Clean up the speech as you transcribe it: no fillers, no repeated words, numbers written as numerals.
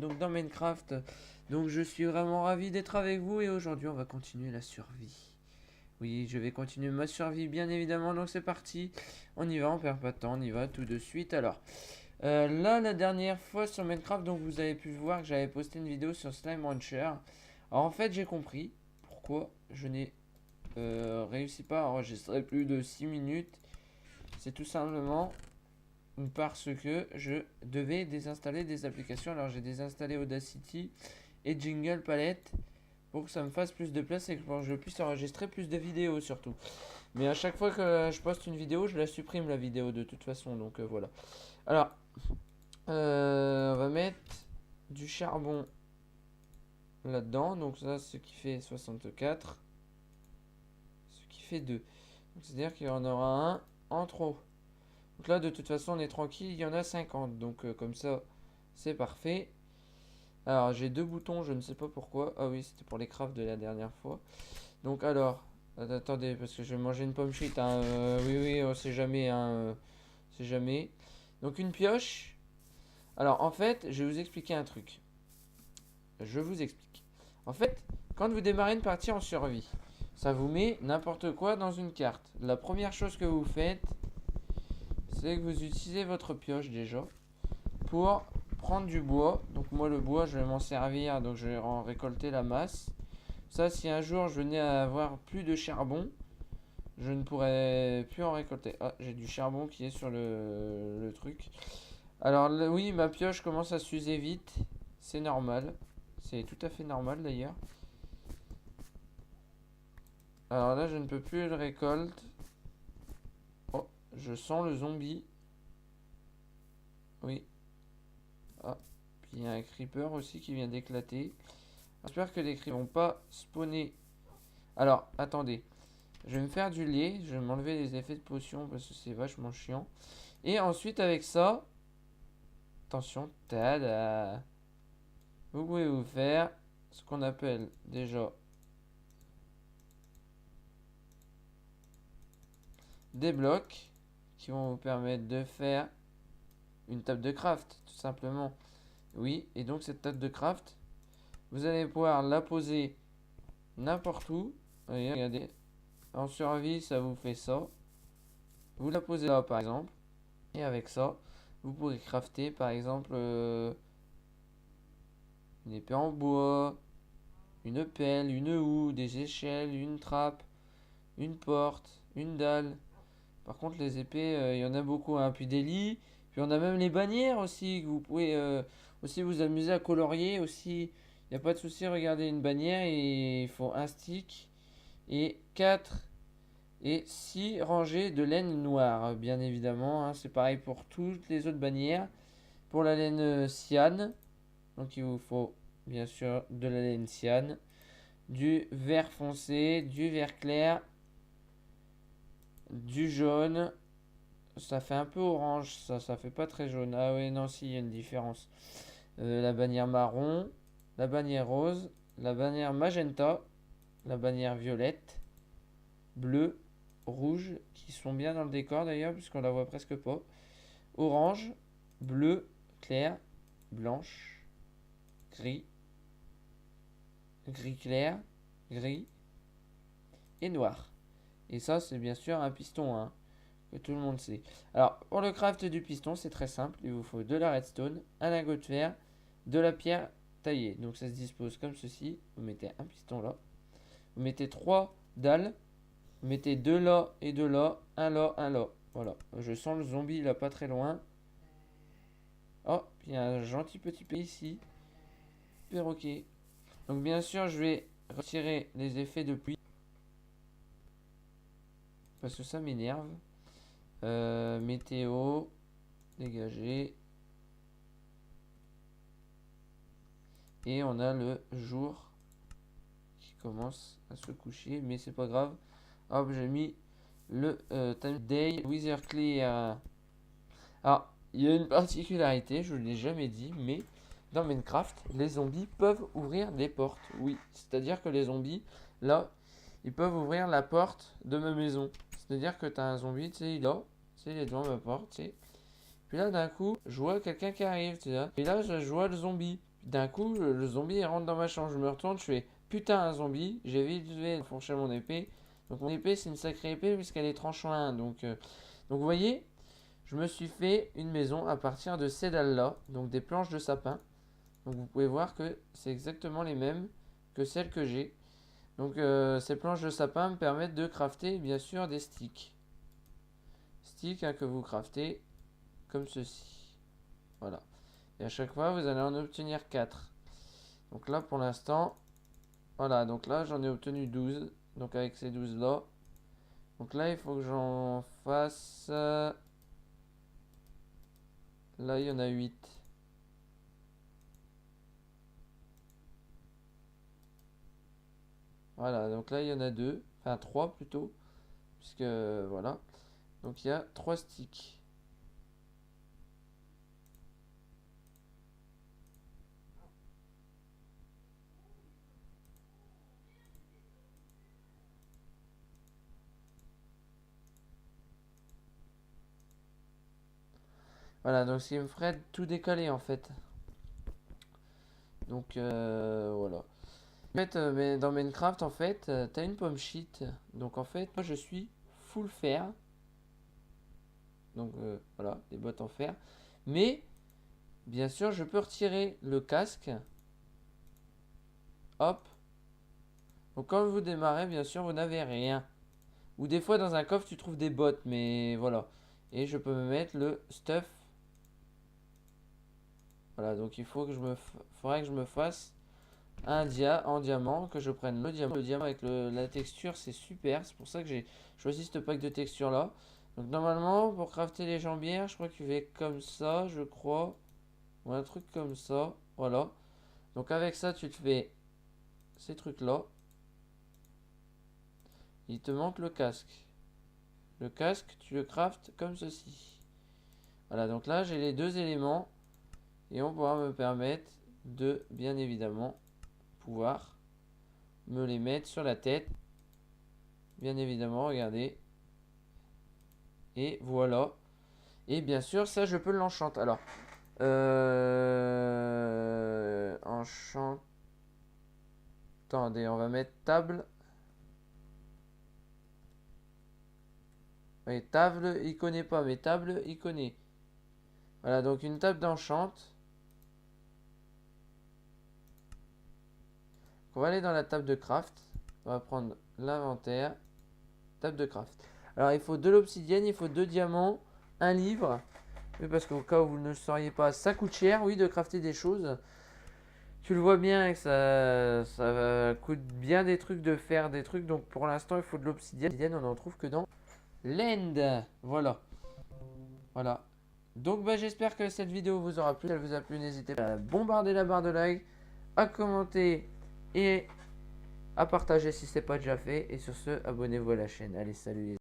donc dans Minecraft. Donc je suis vraiment ravi d'être avec vous et aujourd'hui on va continuer la survie. Oui, je vais continuer ma survie bien évidemment, donc c'est parti. On y va, on perd pas de temps, on y va tout de suite. Alors, là la dernière fois sur Minecraft, donc vous avez pu voir que j'avais posté une vidéo sur Slime Rancher. Alors en fait j'ai compris pourquoi je n'ai réussi pas à enregistrer plus de 6 minutes. C'est tout simplement parce que je devais désinstaller des applications. Alors j'ai désinstallé Audacity et Jingle Palette pour que ça me fasse plus de place et que je puisse enregistrer plus de vidéos surtout. Mais à chaque fois que je poste une vidéo, je la supprime la vidéo de toute façon. Donc voilà. Alors, on va mettre du charbon là-dedans. Donc ça, ce qui fait 64. Ce qui fait 2. C'est-à-dire qu'il y en aura un en trop. Donc là, de toute façon, on est tranquille, il y en a 50. Donc comme ça, c'est parfait. Alors, j'ai deux boutons, je ne sais pas pourquoi. Ah oui, c'était pour les crafts de la dernière fois. Donc alors, attendez, parce que je vais manger une pomme shit. Hein, oui, oui, on sait jamais. Hein, c'est jamais. Donc une pioche. Alors en fait, je vais vous expliquer un truc. Je vous explique. En fait, quand vous démarrez une partie en survie, ça vous met n'importe quoi dans une carte. La première chose que vous faites, c'est que vous utilisez votre pioche déjà pour prendre du bois. Donc moi le bois je vais m'en servir, donc je vais en récolter la masse. Ça, si un jour je venais à avoir plus de charbon, je ne pourrais plus en récolter. Ah, j'ai du charbon qui est sur le truc. Alors oui, ma pioche commence à s'user vite. C'est normal. C'est tout à fait normal d'ailleurs. Alors là je ne peux plus le récolter. Oh, je sens le zombie. Oui. Ah, puis il y a un creeper aussi qui vient d'éclater. J'espère que les creepers vont pas spawner. Alors, attendez. Je vais me faire du lait. Je vais m'enlever les effets de potion parce que c'est vachement chiant. Et ensuite, avec ça, attention, tada. Vous pouvez vous faire ce qu'on appelle déjà des blocs qui vont vous permettre de faire une table de craft, tout simplement. Oui, et donc cette table de craft, vous allez pouvoir la poser n'importe où. Voyez, regardez, en survie, ça vous fait ça. Vous la posez là, par exemple. Et avec ça, vous pourrez crafter, par exemple, une épée en bois, une pelle, une houe, des échelles, une trappe, une porte, une dalle. Par contre, les épées, il y en a beaucoup. Hein. Puis des lits. Puis on a même les bannières aussi, que vous pouvez aussi vous amuser à colorier aussi. Il n'y a pas de souci, regardez une bannière, et il faut un stick et 4 et 6 rangées de laine noire, bien évidemment. Hein. C'est pareil pour toutes les autres bannières. Pour la laine cyan, donc il vous faut bien sûr de la laine cyan, du vert foncé, du vert clair, du jaune. Ça fait un peu orange, ça fait pas très jaune. Ah oui, non, si, il y a une différence. La bannière marron, la bannière rose, la bannière magenta, la bannière violette, bleu, rouge, qui sont bien dans le décor d'ailleurs, puisqu'on la voit presque pas. Orange, bleu, clair, blanche, gris, gris clair, gris et noir. Et ça, c'est bien sûr un piston, hein, que tout le monde sait. Alors, pour le craft du piston, c'est très simple. Il vous faut de la redstone, un lingot de fer, de la pierre taillée. Donc, ça se dispose comme ceci. Vous mettez un piston là. Vous mettez 3 dalles. Vous mettez 2 là et 2 là. Un là, un là. Voilà. Je sens le zombie là pas très loin. Oh, il y a un gentil petit pays ici. Perroquet. Donc, bien sûr, je vais retirer les effets de pluie. Parce que ça m'énerve. Météo. Dégager. Et on a le jour qui commence à se coucher. Mais c'est pas grave. Hop, j'ai mis le time day wither clear. Alors, il y a une particularité, je ne l'ai jamais dit, mais dans Minecraft, les zombies peuvent ouvrir des portes. Oui, c'est-à-dire que les zombies, là, ils peuvent ouvrir la porte de ma maison. C'est-à-dire que tu as un zombie, tu sais, il est là, tu sais, il est devant ma porte, tu sais. Puis là, d'un coup, je vois quelqu'un qui arrive, tu sais. Et là, je vois le zombie. D'un coup, le zombie il rentre dans ma chambre. Je me retourne, je fais putain, un zombie. J'ai vite fait fourcher mon épée. Donc mon épée, c'est une sacrée épée puisqu'elle est tranche en 1. Donc vous voyez, je me suis fait une maison à partir de ces dalles-là. Donc des planches de sapin. Donc vous pouvez voir que c'est exactement les mêmes que celles que j'ai. Donc ces planches de sapin me permettent de crafter bien sûr des sticks. Sticks que vous craftez comme ceci. Voilà. Et à chaque fois, vous allez en obtenir 4. Donc là, pour l'instant, voilà. Donc là, j'en ai obtenu 12. Donc avec ces 12 là. Donc là, il faut que j'en fasse... là, il y en a 8. Voilà, donc là, il y en a 2. Enfin, 3 plutôt. Puisque, voilà. Donc il y a 3 sticks. Voilà, donc ce qui me ferait tout décaler en fait. Donc voilà. En fait, mais dans Minecraft, en fait, t'as une pomme sheet. Donc en fait, moi je suis full fer. Donc voilà, les bottes en fer. Mais, bien sûr, je peux retirer le casque. Hop. Donc quand vous démarrez, bien sûr, vous n'avez rien. Ou des fois, dans un coffre, tu trouves des bottes. Mais voilà. Et je peux me mettre le stuff. Voilà, donc il faut que faudrait que je me fasse un en diamant, que je prenne le diamant. Le diamant avec la texture, c'est super. C'est pour ça que j'ai choisi ce pack de texture là. Donc normalement, pour crafter les jambières, je crois que tu fais comme ça, je crois. Ou un truc comme ça. Voilà. Donc avec ça, tu te fais ces trucs là. Il te manque le casque. Le casque, tu le craftes comme ceci. Voilà, donc là, j'ai les deux éléments. Et on pourra me permettre de, bien évidemment, pouvoir me les mettre sur la tête. Bien évidemment, regardez. Et voilà. Et bien sûr, ça, je peux l'enchanter. Alors, enchant. Attendez, on va mettre table. Oui, table, il connaît pas, mais table, il connaît. Voilà, donc une table d'enchant. On va aller dans la table de craft. On va prendre l'inventaire. Table de craft. Alors, il faut de l'obsidienne, il faut 2 diamants, un livre. Oui, parce qu'au cas où vous ne le sauriez pas, ça coûte cher, oui, de crafter des choses. Tu le vois bien que ça coûte bien des trucs de faire des trucs. Donc, pour l'instant, il faut de l'obsidienne. L'obsidienne, on n'en trouve que dans l'end. Voilà. Voilà. Donc, bah, j'espère que cette vidéo vous aura plu. Si elle vous a plu, n'hésitez pas à bombarder la barre de like, à commenter et à partager si ce n'est pas déjà fait. Et sur ce, abonnez-vous à la chaîne. Allez, salut les